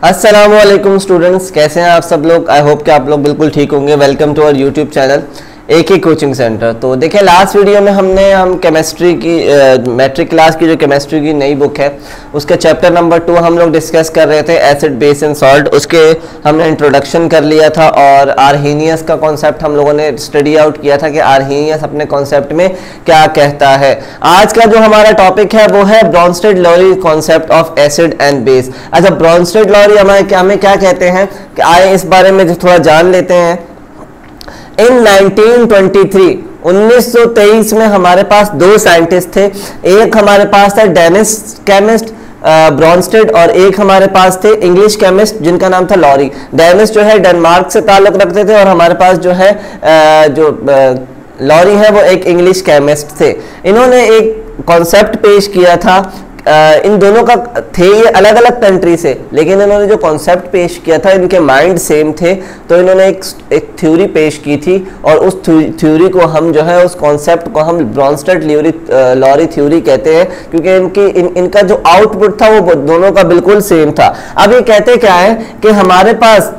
अस्सलामुअलैकुम स्टूडेंट्स, कैसे हैं आप सब लोग। आई होप कि आप लोग बिल्कुल ठीक होंगे। Welcome to our YouTube channel एक ही कोचिंग सेंटर। तो देखिए, लास्ट वीडियो में हम केमिस्ट्री की मैट्रिक क्लास की जो केमिस्ट्री की नई बुक है उसके चैप्टर नंबर 2 हम लोग डिस्कस कर रहे थे, एसिड बेस एंड सॉल्ट। उसके हमने इंट्रोडक्शन कर लिया था और आर्हीनियस का कॉन्सेप्ट हम लोगों ने स्टडी आउट किया था कि आर्हीनियस अपने कॉन्सेप्ट में क्या कहता है। आज का जो हमारा टॉपिक है वो है Brønsted-lorry concept of acid and base. अच्छा, ब्रॉन्स्टेड-लॉरी हमें क्या कहते हैं कि आए इस बारे में थोड़ा जान लेते हैं। इन 1923 में हमारे पास दो साइंटिस्ट थे। एक हमारे पास था डेनिस केमिस्ट ब्रॉन्स्टेड और एक हमारे पास थे इंग्लिश केमिस्ट जिनका नाम था लॉरी। डेनिस जो है डेनमार्क से ताल्लुक रखते थे और हमारे पास जो है लॉरी है वो एक इंग्लिश केमिस्ट थे। इन्होंने एक कॉन्सेप्ट पेश किया था। इन दोनों का थे ये अलग अलग कंट्री से, लेकिन इन्होंने जो कॉन्सेप्ट पेश किया था इनके माइंड सेम थे। तो इन्होंने एक थ्योरी पेश की थी और उस थ्योरी को हम जो है उस कॉन्सेप्ट को हम ब्रॉन्स्टेड-लॉरी थ्योरी कहते हैं, क्योंकि इनका जो आउटपुट था वो दोनों का बिल्कुल सेम था। अब ये कहते क्या है कि हमारे पास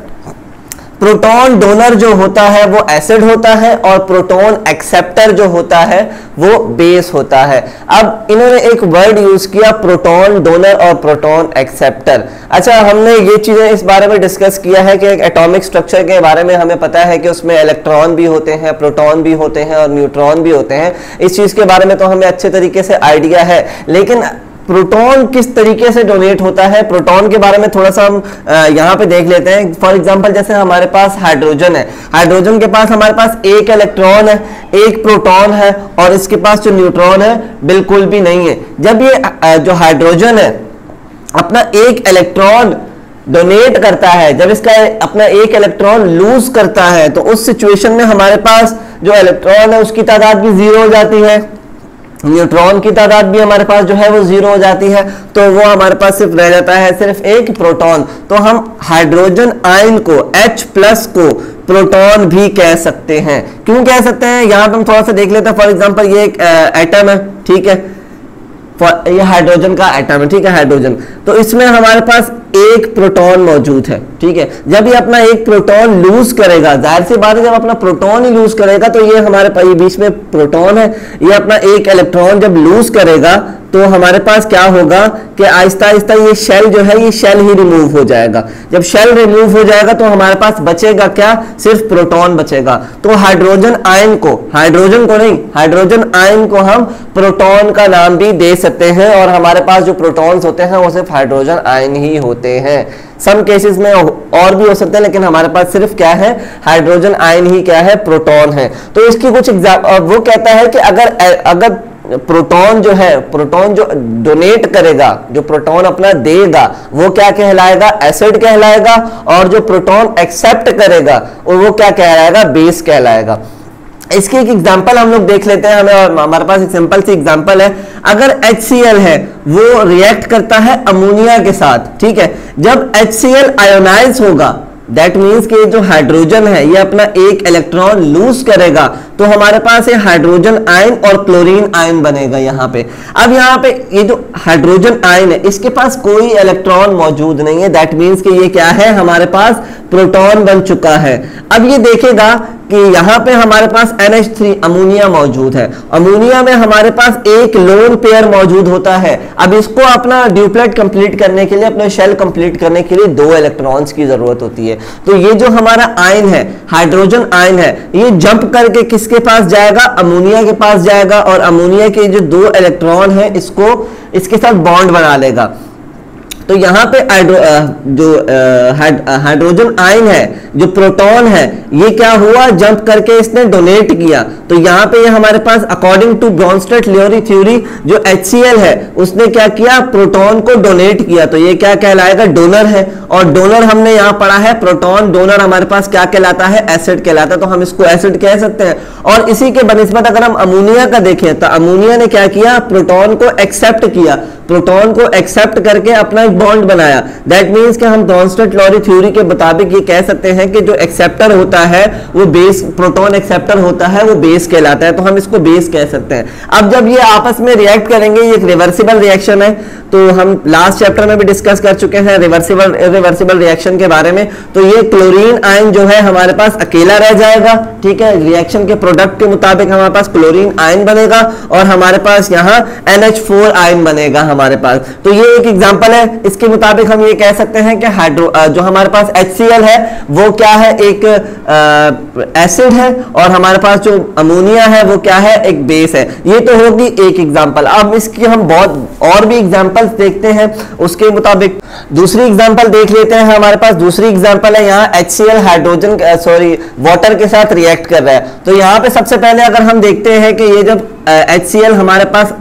प्रोटॉन डोनर जो होता है वो एसिड होता है और प्रोटॉन एक्सेप्टर जो होता है वो बेस होता है। अब इन्होंने एक वर्ड यूज किया, प्रोटॉन डोनर और प्रोटॉन एक्सेप्टर। अच्छा, हमने ये चीजें इस बारे में डिस्कस किया है कि एक एटॉमिक स्ट्रक्चर के बारे में हमें पता है कि उसमें इलेक्ट्रॉन भी होते हैं, प्रोटॉन भी होते हैं और न्यूट्रॉन भी होते हैं। इस चीज के बारे में तो हमें अच्छे तरीके से आइडिया है, लेकिन प्रोटॉन किस तरीके से डोनेट होता है, प्रोटॉन के बारे में थोड़ा सा हम यहाँ पे देख लेते हैं। फॉर एग्जांपल, जैसे हमारे पास हाइड्रोजन है, हाइड्रोजन के पास हमारे पास एक इलेक्ट्रॉन है, एक प्रोटॉन है और इसके पास जो न्यूट्रॉन है बिल्कुल भी नहीं है। जब ये जो हाइड्रोजन है अपना एक इलेक्ट्रॉन डोनेट करता है, जब इसका अपना एक इलेक्ट्रॉन लूज करता है, तो उस सिचुएशन में हमारे पास जो इलेक्ट्रॉन है उसकी तादाद भी जीरो हो जाती है, न्यूट्रॉन की तादाद भी हमारे पास जो है वो जीरो हो जाती है। तो वो हमारे पास सिर्फ रह जाता है सिर्फ एक प्रोटॉन। तो हम हाइड्रोजन आयन को H+ को प्रोटॉन भी कह सकते हैं। क्यों कह सकते हैं, यहां पे हम थोड़ा सा देख लेते हैं। फॉर एग्जांपल, ये एक एटम है, ठीक है, ये हाइड्रोजन का एटम है, ठीक है, हाइड्रोजन। तो इसमें हमारे पास एक प्रोटॉन मौजूद है, ठीक है। जब ये अपना एक प्रोटॉन लूज करेगा, जाहिर सी बात है जब अपना प्रोटॉन ही लूज करेगा तो ये हमारे पास बीच में प्रोटॉन है, ये अपना एक इलेक्ट्रॉन जब लूज करेगा तो हमारे पास क्या होगा कि आहिस्ता आहिस्ता ये शेल जो है ये शेल ही रिमूव हो जाएगा। जब शेल रिमूव हो जाएगा तो हमारे पास बचेगा क्या, सिर्फ प्रोटॉन बचेगा। तो हाइड्रोजन आयन को, हाइड्रोजन को नहीं, हाइड्रोजन आयन को हम प्रोटॉन का नाम भी दे सकते हैं और हमारे पास जो प्रोटॉन्स होते हैं वो सिर्फ हाइड्रोजन आयन ही होते हैं। सम केसेस में और भी हो सकते हैं, लेकिन हमारे पास सिर्फ क्या है, हाइड्रोजन आयन ही क्या है, प्रोटॉन है। तो इसकी कुछ वो कहता है कि अगर प्रोटॉन जो है, प्रोटॉन जो डोनेट करेगा, जो प्रोटॉन अपना देगा वो क्या कहलाएगा, एसिड कहलाएगा, और जो प्रोटॉन एक्सेप्ट करेगा वो क्या कहलाएगा, बेस कहलाएगा। इसकी एक एग्जांपल हम लोग देख लेते हैं। हमारे पास एक सिंपल सी एग्जांपल है। अगर HCl है वो रिएक्ट करता है अमोनिया के साथ, ठीक है। जब HCl आयोनाइज होगा, दैट मीन्स कि जो हाइड्रोजन है ये अपना एक इलेक्ट्रॉन लूज करेगा, तो हमारे पास ये हाइड्रोजन आयन और क्लोरीन आयन बनेगा यहाँ पे। अब यहाँ पे ये जो हाइड्रोजन आयन है इसके पास कोई इलेक्ट्रॉन मौजूद नहीं है, दैट मीन्स कि ये क्या है, हमारे पास प्रोटॉन बन चुका है। अब ये देखेगा कि यहाँ पे हमारे पास NH3 अमोनिया मौजूद है, अमोनिया में हमारे पास एक लोन पेयर मौजूद होता है। अब इसको अपना ड्यूप्लेट कंप्लीट करने के लिए, अपना शेल कंप्लीट करने के लिए 2 इलेक्ट्रॉन्स की जरूरत होती है। तो ये जो हमारा आयन है, हाइड्रोजन आयन है, ये जंप करके किसके पास जाएगा, अमोनिया के पास जाएगा और अमोनिया के जो 2 इलेक्ट्रॉन है इसको इसके साथ बॉन्ड बना लेगा। तो यहाँ पे जो हाइड्रोजन आयन है, जो प्रोटॉन है, ये क्या हुआ, जंप करके इसने डोनेट किया। तो यहाँ पे ये हमारे पास अकॉर्डिंग टू ब्रॉन्स्टेड-लॉरी थ्योरी जो HCl है उसने क्या किया, प्रोटॉन को डोनेट किया। तो ये क्या कहलाएगा, डोनर है। और डोनर हमने यहाँ पढ़ा है, प्रोटॉन डोनर हमारे पास क्या कहलाता है, एसिड कहलाता है। तो हम इसको एसिड कह सकते हैं। और इसी के बनिस्बत अगर हम अमोनिया का देखें तो अमोनिया ने क्या किया, प्रोटॉन को एक्सेप्ट किया। प्रोटॉन को एक्सेप्ट करके अपना एक बॉन्ड बनाया। दैट मीन्स कि हम ब्रॉन्स्टेड-लॉरी थ्योरी के मुताबिक ये कह सकते हैं कि जो एक्सेप्टर होता है वो बेस, प्रोटॉन एक्सेप्टर होता है वो बेस कहलाता है, तो हम इसको बेस कह सकते हैं। अब जब ये आपस में रिएक्ट करेंगे, ये एक रिवर्सिबल रिएक्शन है, तो हम लास्ट चैप्टर में भी डिस्कस कर चुके हैं रिवर्सिबल रिएक्शन के बारे में। तो ये क्लोरीन आयन जो है हमारे पास अकेला रह जाएगा, ठीक है, रिएक्शन के प्रोडक्ट के मुताबिक हमारे पास क्लोरीन आयन बनेगा और हमारे पास यहाँ NH4 आयन बनेगा हमारे पास। तो ये एक एग्जांपल है, इसके मुताबिक हम ये कह सकते हैं कि जो हमारे पास HCl है वो क्या है, एक एसिड है, और हमारे पास जो अमोनिया है वो क्या है, एक बेस है। ये तो होगी एक एग्जांपल। अब इसकी हम बहुत और भी एग्जांपल्स देखते हैं उसके मुताबिक। दूसरी एग्जांपल देख लेते हैं, हमारे पास दूसरी एग्जांपल है, यहाँ HCl हाइड्रोजन वाटर के साथ रिएक्ट कर रहा है। तो यहाँ पे सबसे पहले अगर हम देखते हैं कि ये जब HCl हमारे पास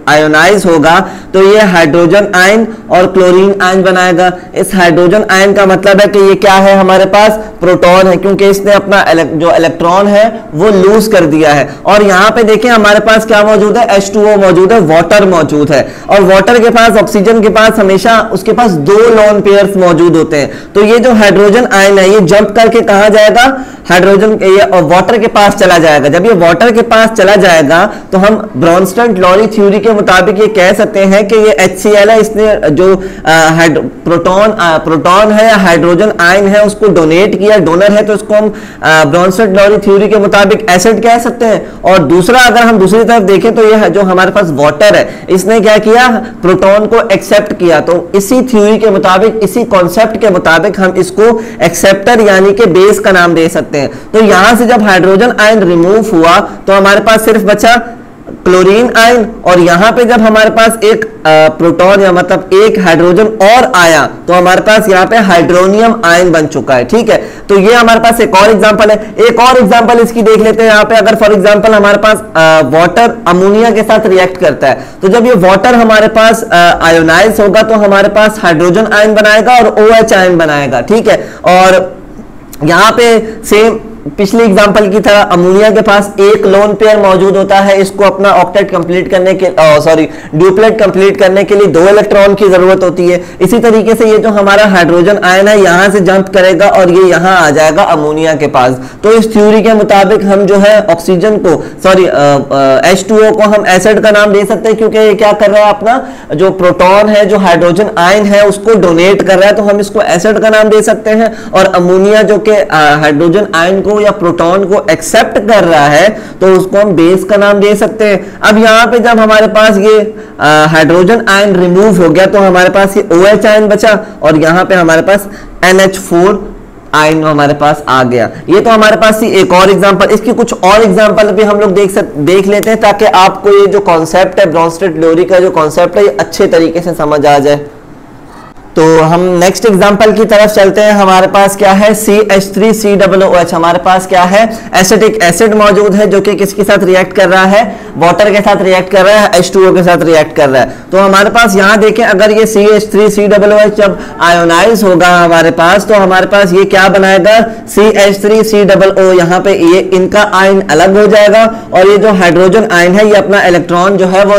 आयोनाइज होगा तो ये हाइड्रोजन आयन और क्लोरीन आयन बनाएगा। इस हाइड्रोजन आयन का मतलब है कि ये क्या है, हमारे पास प्रोटॉन है, क्योंकि इसने अपना जो इलेक्ट्रॉन है वो लूज कर दिया है। और यहाँ पे देखें हमारे पास क्या मौजूद है, H2O मौजूद है, वाटर मौजूद है, और वाटर के पास, ऑक्सीजन के पास हमेशा उसके पास 2 लोन पेयर्स मौजूद होते हैं। तो ये जो हाइड्रोजन आयन है ये जंप करके कहाँ जाएगा, हाइड्रोजन ये वाटर के पास चला जाएगा। जब ये वाटर के पास चला जाएगा तो हम ब्रॉन्स्टेड-लॉरी थ्योरी के मुताबिक ये कह सकते हैं कि ये HCl है, इसने जो प्रोटॉन है या हाइड्रोजन आयन है उसको डोनेट किया, डोनर है, तो इसको हम ब्रॉन्स्टेड-लॉरी थ्योरी के मुताबिक एसिड कह सकते हैं। और दूसरा अगर हम दूसरी तरफ देखें तो ये जो हमारे पास वाटर है इसने क्या किया, प्रोटॉन को एक्सेप्ट किया। तो इसी थ्योरी के मुताबिक, इसी कॉन्सेप्ट के मुताबिक हम इसको एक्सेप्टर यानी कि बेस का नाम दे सकते हैं। तो यहां से जब हाइड्रोजन आयन रिमूव हुआ तो हमारे पास सिर्फ बचा क्लोरीन आयन, और यहां पे जब हमारे पास एक प्रोटॉन या मतलब एक हाइड्रोजन और आया तो हमारे पास यहाँ पे हाइड्रोनियम आयन बन चुका है, ठीक है। तो ये हमारे पास एक और एग्जांपल है। एक और एग्जांपल इसकी देख लेते हैं। यहाँ पे अगर फॉर एग्जांपल हमारे पास वाटर अमोनिया के साथ रिएक्ट करता है, तो जब ये वाटर हमारे पास आयोनाइज होगा तो हमारे पास हाइड्रोजन आयन बनाएगा और OH आयन बनाएगा, ठीक है। और यहाँ पे सेम पिछली एग्जांपल की तरह अमोनिया के पास एक लोन पेयर मौजूद होता है, इसको अपना ऑक्टेट कंप्लीट करने के ड्यूप्लेट कंप्लीट करने के लिए 2 इलेक्ट्रॉन की जरूरत होती है। इसी तरीके से ये जो हमारा हाइड्रोजन आयन है यहां से जंप करेगा और ये यहां आ जाएगा अमोनिया के पास। तो इस थ्योरी के मुताबिक हम जो है ऑक्सीजन को H2O को हम एसिड का नाम दे सकते हैं, क्योंकि ये क्या कर रहा है, अपना जो प्रोटॉन है, जो हाइड्रोजन आयन है उसको डोनेट कर रहा है, तो हम इसको एसिड का नाम दे सकते हैं। और अमोनिया जो कि हाइड्रोजन आयन को या प्रोटॉन को एक्सेप्ट कर रहा है तो उसको हम बेस का नाम दे सकते हैं। अब यहाँ पे जब हमारे पास ये हाइड्रोजन आयन रिमूव हो गया तो हमारे पास ये OH आयन बचा और यहाँ पे हमारे पास NH4 आयन हमारे पास आ गया। ये तो हमारे पास ही एक और एग्जांपल, इसकी कुछ और एग्जांपल भी हम लोग देख लेते हैं ताकि आपको ये जो कॉन्सेप्ट है, ब्रॉन्स्टेड-लॉरी का जो कॉन्सेप्ट है, ये अच्छे तरीके से समझ आ जाए। तो हम नेक्स्ट एग्जांपल की तरफ चलते हैं। हमारे पास क्या है, CH3COOH, हमारे पास क्या है, एसिटिक एसिड मौजूद है जो कि किसके साथ रिएक्ट कर रहा है, वाटर के साथ रिएक्ट कर रहा है, H2O के साथ रिएक्ट कर रहा है। तो हमारे पास यहाँ देखें, अगर ये CH3COOH जब आयोनाइज होगा हमारे पास तो हमारे पास ये क्या बनाएगा, CH3COO। यहाँ पे ये इनका आयन अलग हो जाएगा और ये जो हाइड्रोजन आयन है ये अपना इलेक्ट्रॉन जो है वो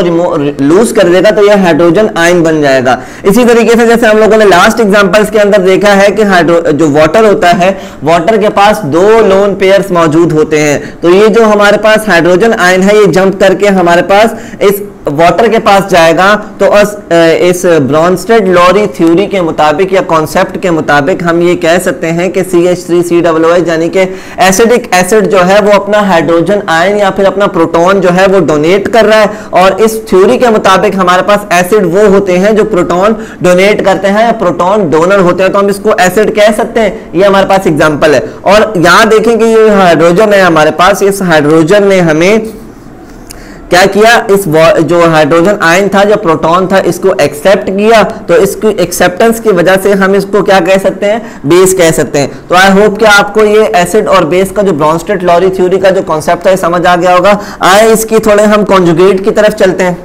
लूज कर देगा, तो ये हाइड्रोजन आयन बन जाएगा। इसी तरीके से जैसे हम लोगों ने लास्ट एग्जांपल्स के अंदर देखा है कि जो वाटर होता है, वाटर के पास 2 लोन पेयर्स मौजूद होते हैं। तो ये जो हमारे पास हाइड्रोजन आयन है ये जंप करके हमारे पास इस वाटर के पास जाएगा। तो इस ब्रॉन्स्टेड-लॉरी थ्योरी के मुताबिक या कॉन्सेप्ट के मुताबिक हम ये कह सकते हैं कि CH3COOH यानी कि एसिडिक एसिड जो है वो अपना हाइड्रोजन आयन या फिर अपना प्रोटॉन जो है वो डोनेट कर रहा है। और इस थ्योरी के मुताबिक हमारे पास एसिड वो होते हैं जो प्रोटॉन डोनेट करते हैं, प्रोटॉन डोनर होते हैं, तो हम इसको एसिड कह सकते हैं। ये हमारे पास एग्जाम्पल है। और यहाँ देखें कि ये हाइड्रोजन है हमारे पास, इस हाइड्रोजन ने हमें क्या किया, इस जो हाइड्रोजन आयन था, जो प्रोटॉन था, इसको एक्सेप्ट किया। तो इसकी एक्सेप्टेंस की वजह से हम इसको क्या कह सकते हैं, बेस कह सकते हैं। तो आई होप कि आपको ये एसिड और बेस का जो ब्रॉन्स्टेड-लॉरी थ्योरी का जो कॉन्सेप्ट है समझ आ गया होगा। आए इसकी थोड़े हम कॉन्जुगेट की तरफ चलते हैं।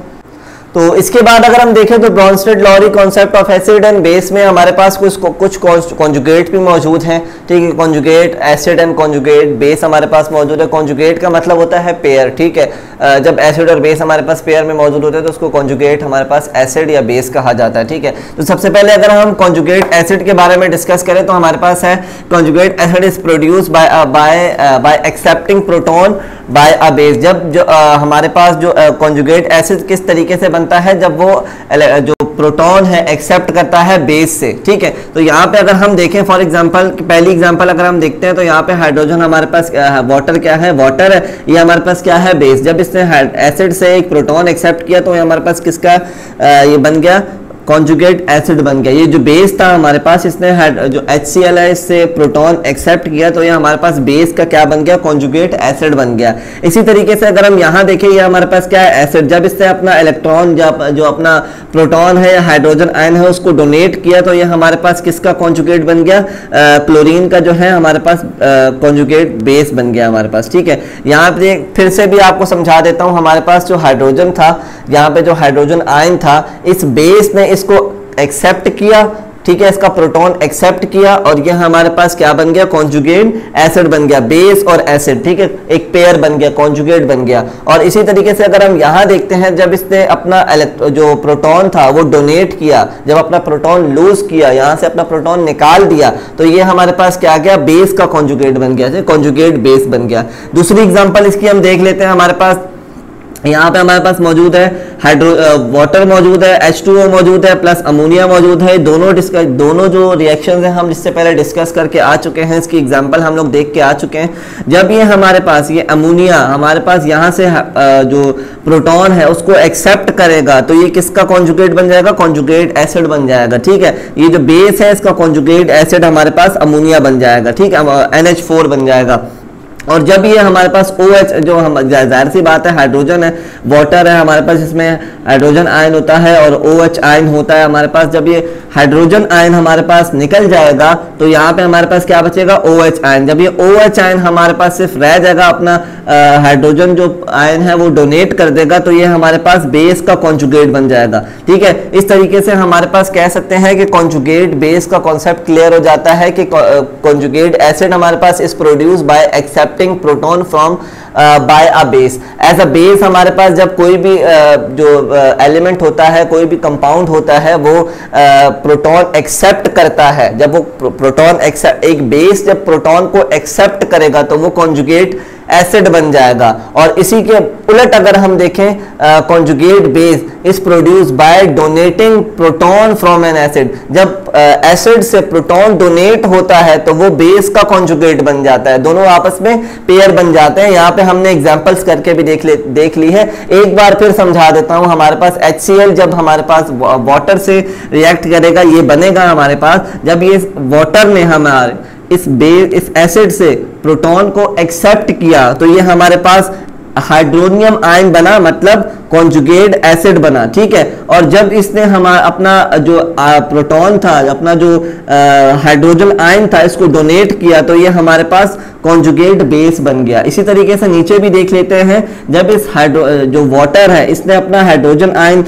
तो इसके बाद अगर हम देखें तो Brønsted-lorry concept of acid and base में हमारे पास कुछ कॉन्जुगेट भी मौजूद हैं, ठीक है। Conjugate acid and conjugate base हमारे पास मौजूद है। कॉन्जुगेट का मतलब होता है पेयर, ठीक है। जब एसिड और बेस हमारे पास पेयर में मौजूद होते हैं तो उसको कॉन्जुगेट हमारे पास एसिड या बेस कहा जाता है, ठीक है। तो सबसे पहले अगर हम कॉन्जुगेट एसिड के बारे में डिस्कस करें तो हमारे पास है conjugate acid is produce by accepting proton by a base. जब जो हमारे पास जो कॉन्जुगेट एसिड किस तरीके से बनता है, जब वो जो प्रोटॉन है एक्सेप्ट करता है बेस से, ठीक है। तो यहाँ पे अगर हम देखें फॉर एग्जांपल, पहली एग्जांपल अगर हम देखते हैं तो यहाँ पे हाइड्रोजन हमारे पास वाटर क्या है, वाटर है, ये हमारे पास क्या है, बेस। जब इसने एसिड से एक प्रोटॉन एक्सेप्ट किया तो ये हमारे पास किसका ये बन गया, कॉन्जुगेट एसिड बन गया। ये जो बेस था हमारे पास, इसने जो HCl है इससे प्रोटॉन एक्सेप्ट किया तो ये हमारे पास बेस का क्या बन गया, कॉन्जुगेट एसिड बन गया। इसी तरीके से अगर हम यहाँ देखें, ये हमारे पास क्या है, एसिड। जब इससे अपना इलेक्ट्रॉन जो अपना प्रोटॉन है या हाइड्रोजन आयन है उसको डोनेट किया तो ये हमारे पास किसका कॉन्जुगेट बन गया, क्लोरीन का जो है हमारे पास कॉन्जुगेट बेस बन गया हमारे पास, ठीक है। यहाँ पे फिर से भी आपको समझा देता हूँ, हमारे पास जो हाइड्रोजन था, यहाँ पे जो हाइड्रोजन आयन था, इस बेस ने इसको एक्सेप्ट किया, ठीक है, इसका प्रोटॉन एक्सेप्ट किया और ये हमारे पास क्या बन गया, कॉन्जुगेट एसिड बन गया, बेस और एसिड, ठीक है, एक पेयर बन गया, कॉन्जुगेट बन गया। और इसी तरीके से अगर हम यहाँ देखते हैं, जब इसने अपना जो प्रोटॉन था वो डोनेट किया, जब अपना प्रोटॉन लूज किया, यहाँ से अपना प्रोटॉन निकाल दिया तो ये हमारे पास क्या गया, बेस का कॉन्जुगेट बन गया, कॉन्जुगेट बेस बन गया। दूसरी एग्जाम्पल इसकी हम देख लेते हैं। हमारे पास यहाँ पे हमारे पास मौजूद है वाटर मौजूद है, H2O मौजूद है, प्लस अमोनिया मौजूद है। दोनों जो रिएक्शंस हैं हम जिससे पहले डिस्कस करके आ चुके हैं, इसकी एग्जांपल हम लोग देख के आ चुके हैं। जब ये हमारे पास ये अमोनिया हमारे पास यहाँ से जो प्रोटॉन है उसको एक्सेप्ट करेगा तो ये किसका कॉन्जुगेट बन जाएगा, कॉन्जुगेट एसिड बन जाएगा, ठीक है। ये जो बेस है इसका कॉन्जुगेट एसिड हमारे पास अमोनिया बन जाएगा, ठीक है, NH4 बन जाएगा। और जब ये हमारे पास OH, जो हम जाहिर सी बात है हाइड्रोजन है, वाटर है हमारे पास, इसमें हाइड्रोजन आयन होता है और OH आयन होता है हमारे पास। जब ये हाइड्रोजन आयन हमारे पास निकल जाएगा तो यहाँ पे हमारे पास क्या बचेगा, OH आयन। जब ये OH आयन हमारे पास सिर्फ रह जाएगा, अपना हाइड्रोजन जो आयन है वो डोनेट कर देगा तो ये हमारे पास बेस का कॉन्जुगेट बन जाएगा, ठीक है। इस तरीके से हमारे पास कह सकते हैं कि कॉन्जुगेट बेस का कॉन्सेप्ट क्लियर हो जाता है कि कॉन्जुगेट एसिड हमारे पास is produce by accepting proton from by a base. As a base हमारे पास जब कोई भी जो एलिमेंट होता है, कोई भी कंपाउंड होता है, वो प्रोटॉन एक्सेप्ट करता है। जब वो प्रोटॉन एक बेस जब प्रोटॉन को एक्सेप्ट करेगा तो वो कॉन्जुगेट एसिड बन जाएगा। और इसी के उलट अगर हम देखें, conjugate base is produce bye donating proton from N acid. जब एसिड से प्रोटॉन डोनेट होता है तो वो बेस का कॉन्जुगेट बन जाता है, दोनों आपस में पेयर बन जाते हैं। यहाँ पे हमने एग्जांपल्स करके भी देख ली है, एक बार फिर समझा देता हूँ। हमारे पास HCl जब हमारे पास वाटर से रिएक्ट करेगा ये बनेगा हमारे पास। जब ये वाटर ने हमारे इस एसिड से प्रोटॉन को एक्सेप्ट किया तो ये हमारे पास हाइड्रोनियम आयन बना, मतलब कॉन्जुगेट एसिड बना, ठीक है। और जब इसने अपना जो प्रोटॉन था, अपना जो हाइड्रोजन आयन था, इसको डोनेट किया तो ये हमारे पास कॉन्जुगेट बेस बन गया। इसी तरीके से नीचे भी देख लेते हैं, जब इस जो वाटर है इसने अपना हाइड्रोजन आयन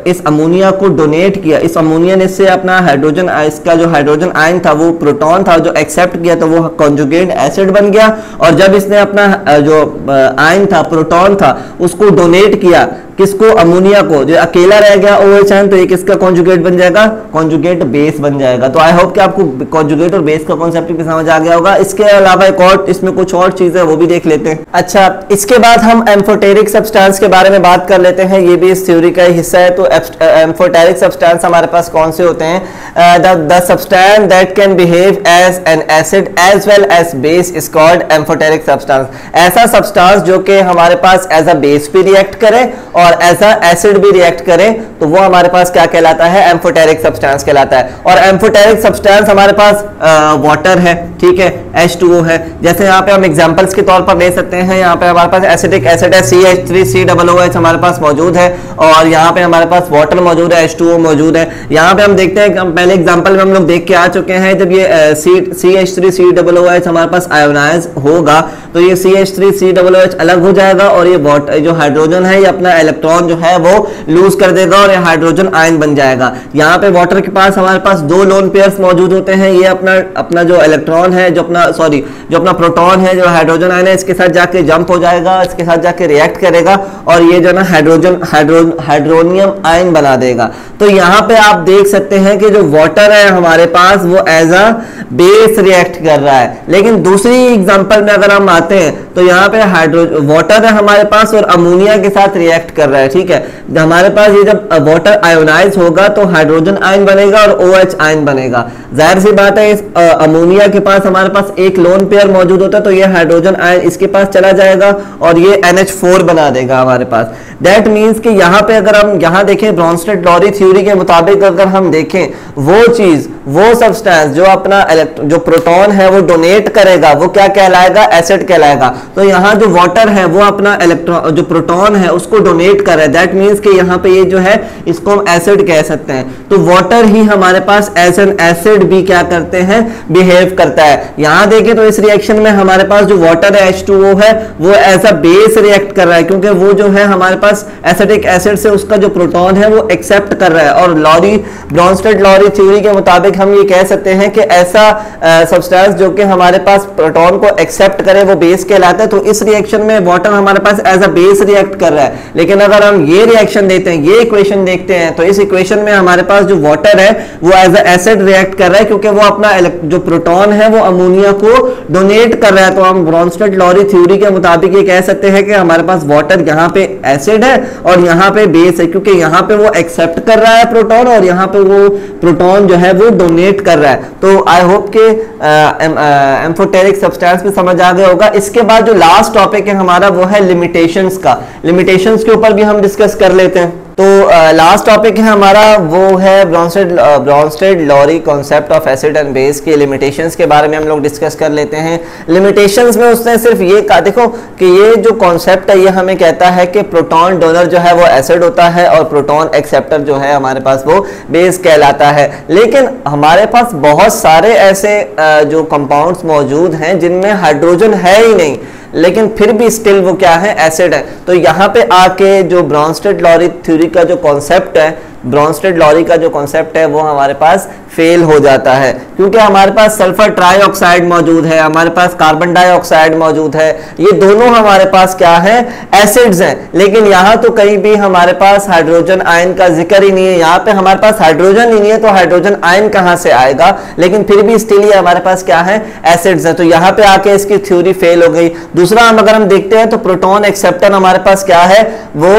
इस अमोनिया को डोनेट किया, इस अमोनिया ने से अपना हाइड्रोजन, इसका जो हाइड्रोजन आयन था वो प्रोटॉन था जो एक्सेप्ट किया तो वो कॉन्जुगेट एसिड बन गया। और जब इसने अपना जो आयन था, प्रोटॉन था, उसको डोनेट किया किसको, अमोनिया को, जो अकेला रह गया OH आयन तो ये किसका कॉन्जुगेट बन जाएगा, कॉन्जुगेट बेस बन जाएगा। तो आई होप कि आपको कॉन्जुगेट और बेस का कॉन्सेप्ट भी समझ आ गया होगा। इसके अलावा एक और इसमें कुछ और चीजें वो भी देख लेते हैं। अच्छा, इसके बाद हम एम्फोटेरिक सब्सटेंस के बारे में बात कर लेते हैं, ये भी इस थ्योरी का हिस्सा है। तो एम्फोटेरिक सब्सटेंस हमारे पास कौन से होते हैं, the substance that can behave as an acid as well as base is called amphoteric substance. ऐसा सब्सटेंस जो कि हमारे पास एज अ बेस भी रिएक्ट करे और एज अ एसिड भी रिएक्ट करे तो वो हमारे पास क्या कहलाता है, एम्फोटेरिक सब्सटेंस कहलाता है। और एम्फोटेरिक सब्सटेंस हमारे पास वाटर है, ठीक है, H2O है। जैसे यहाँ पे हम एग्जांपल्स के तौर पर ले सकते हैं, यहाँ पे हमारे पास एसिडिक एसिड है, CH3COOH हमारे पास मौजूद है, और यहाँ पे हमारे पास वाटर मौजूद है, H2O मौजूद है। यहाँ पे हम देखते हैं, पहले एग्जांपल में हम लोग देख के आ चुके हैं, जब ये CH3COOH हमारे पास आयोनाइज होगा तो ये CH3COOH अलग हो जाएगा और ये वाटर जो हाइड्रोजन है ये अपना इलेक्ट्रॉन जो है वो लूज कर देगा और हाइड्रोजन आयन बन जाएगा। यहाँ पे वाटर के पास हमारे पास दो लोन पेयर्स मौजूद होते हैं, ये अपना जो इलेक्ट्रॉन है, जो अपना प्रोटॉन है, जो हाइड्रोजन आयन है, इसके साथ जाके जंप हो जाएगा, इसके साथ जाके रिएक्ट करेगा और ये जो ना हाइड्रोनियम आयन बना देगा। तो यहाँ पे आप देख सकते हैं कि जो वाटर है हमारे पास वो एज अ बेस रिएक्ट कर रहा है। लेकिन दूसरी एग्जांपल में अगर हम आते हैं तो यहाँ पे वाटर है हमारे पास और अमोनिया के साथ रिएक्ट कर रहा है, ठीक है। हमारे पास ये जब वाटर आयोनाइज होगा तो हाइड्रोजन आयन बनेगा और OH आयन बनेगा। जाहिर सी बात है, इस अमोनिया के पास हमारे पास एक लोन पेयर मौजूद होता है, तो ये हाइड्रोजन आयन इसके पास चला जाएगा और ये NH4 बना देगा हमारे पास। दैट मीन्स कि यहाँ पे अगर हम यहाँ देखें ब्रॉन्स्टेड-लॉरी थ्योरी के मुताबिक अगर हम देखें वो चीज, वो सब्सटेंस जो अपना जो प्रोटॉन है वो डोनेट करेगा, वो क्या कहलाएगा? एसिड कहलाएगा। तो यहाँ जो वाटर है वो अपना इलेक्ट्रॉन जो प्रोटॉन है उसको डोनेट कर रहा है। दैट मीन्स कि यहाँ पे ये जो है इसको हम एसिड कह सकते हैं। तो वाटर ही हमारे पास एज एन एसिड भी क्या करते हैं? बिहेव करता है। यहाँ देखें तो इस रिएक्शन में हमारे पास जो वाटर है H2O है वो एज अ बेस रिएक्ट कर रहा है, क्योंकि वो जो है हमारे पास एसिटिक एसिड से उसका जो प्रोटॉन है वो एक्सेप्ट कर रहा है। और ब्रॉन्स्टेड-लॉरी थ्योरी के मुताबिक हम ये कह सकते हैं कि ऐसा सब्सटेंस जो कि हमारे पास प्रोटॉन को एक्सेप्ट करे वो बेस कहलाता है। तो इस रिएक्शन में वाटर हमारे पास एज अ बेस रिएक्ट कर रहा है। लेकिन अगर हम ये रिएक्शन देते हैं, ये इक्वेशन देखते हैं, तो इस इक्वेशन में हमारे पास जो वाटर है वो एज अ एसिड रिएक्ट कर रहा है, क्योंकि वो अपना जो प्रोटॉन है वो अमोनिया को डोनेट कर रहा है। तो हम ब्रॉन्स्टेड-लॉरी थ्योरी के मुताबिक ये कह सकते हैं कि हमारे पास वाटर यहाँ पे एसिड है और यहाँ पे बेस है, क्योंकि यहाँ पे वो एक्सेप्ट कर रहा है प्रोटॉन और यहाँ पे वो प्रोटॉन जो है वो डोनेट कर रहा है। तो आई होप के एम्फोटेरिक सब्सटेंस में समझ आ गया होगा। इसके बाद जो लास्ट टॉपिक है हमारा वो है लिमिटेशंस का। लिमिटेशंस के ऊपर भी हम डिस्कस कर लेते हैं। तो लास्ट टॉपिक है हमारा वो है Brønsted-lorry concept of acid and base के लिमिटेशंस के बारे में हम लोग डिस्कस कर लेते हैं। लिमिटेशंस में उसने सिर्फ ये कहा, देखो कि ये जो कॉन्सेप्ट है ये हमें कहता है कि प्रोटॉन डोनर जो है वो एसिड होता है और प्रोटॉन एक्सेप्टर जो है हमारे पास वो बेस कहलाता है। लेकिन हमारे पास बहुत सारे ऐसे जो कंपाउंड्स मौजूद हैं जिनमें हाइड्रोजन है ही नहीं, लेकिन फिर भी स्टिल वो क्या है? एसिड है। तो यहाँ पे आके जो ब्रॉन्स्टेड-लॉरी थ्योरी का जो कॉन्सेप्ट है, ब्रॉन्स्टेड-लॉरी का जो कॉन्सेप्ट है वो हमारे पास फेल हो जाता है, क्योंकि हमारे पास सल्फर ट्राइऑक्साइड मौजूद है, हमारे पास कार्बन डाइऑक्साइड मौजूद है, ये दोनों हमारे पास क्या है? एसिड्स हैं। लेकिन यहाँ तो कहीं भी हमारे पास हाइड्रोजन आयन का जिक्र ही नहीं है। यहाँ पे हमारे पास हाइड्रोजन ही नहीं है तो हाइड्रोजन आयन कहाँ से आएगा? लेकिन फिर भी स्टिल ये हमारे पास क्या है? एसिड्स हैं। तो यहाँ पे आके इसकी थ्योरी फेल हो गई। दूसरा अगर हम देखते हैं तो प्रोटॉन एक्सेप्टर हमारे पास क्या है? वो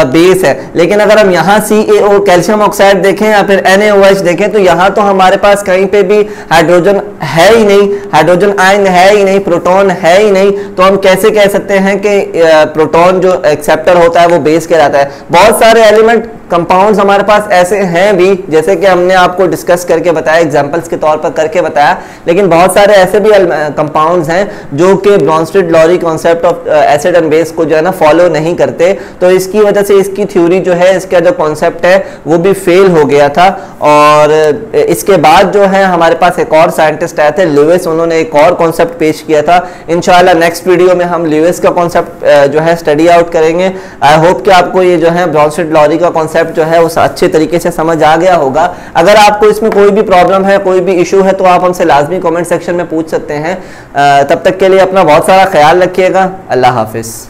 बेस है। लेकिन अगर हम यहाँ CaO कैल्शियम ऑक्साइड देखें या फिर NaOH देखें तो यहाँ तो हमारे पास कहीं पे भी हाइड्रोजन है ही नहीं, हाइड्रोजन आयन है ही नहीं, प्रोटॉन है ही नहीं। तो हम कैसे कह सकते हैं कि प्रोटॉन जो एक्सेप्टर होता है वो बेस कहलाता है? बहुत सारे एलिमेंट कंपाउंड्स हमारे पास ऐसे हैं भी, जैसे कि हमने आपको डिस्कस करके बताया, एग्जांपल्स के तौर पर करके बताया। लेकिन बहुत सारे ऐसे भी कंपाउंड्स हैं जो कि Brønsted-lorry concept of acid and base को जो है ना फॉलो नहीं करते। तो इसकी वजह से इसकी थ्योरी जो है, इसका जो कॉन्सेप्ट है वो भी फेल हो गया था। और इसके बाद जो है हमारे पास एक और साइंटिस्ट आए थे, लुइस, उन्होंने एक और कॉन्सेप्ट पेश किया था। इंशाल्लाह नेक्स्ट वीडियो में हम लुइस का कॉन्सेप्ट जो है स्टडी आउट करेंगे। आई होप कि आपको ये जो है ब्रॉन्स्टेड-लॉरी का कॉन्सेप्ट जो है उस अच्छे तरीके से समझ आ गया होगा। अगर आपको इसमें कोई भी प्रॉब्लम है, कोई भी इशू है, तो आप हमसे लाजमी कमेंट सेक्शन में पूछ सकते हैं। तब तक के लिए अपना बहुत सारा ख्याल रखिएगा। अल्लाह हाफिज।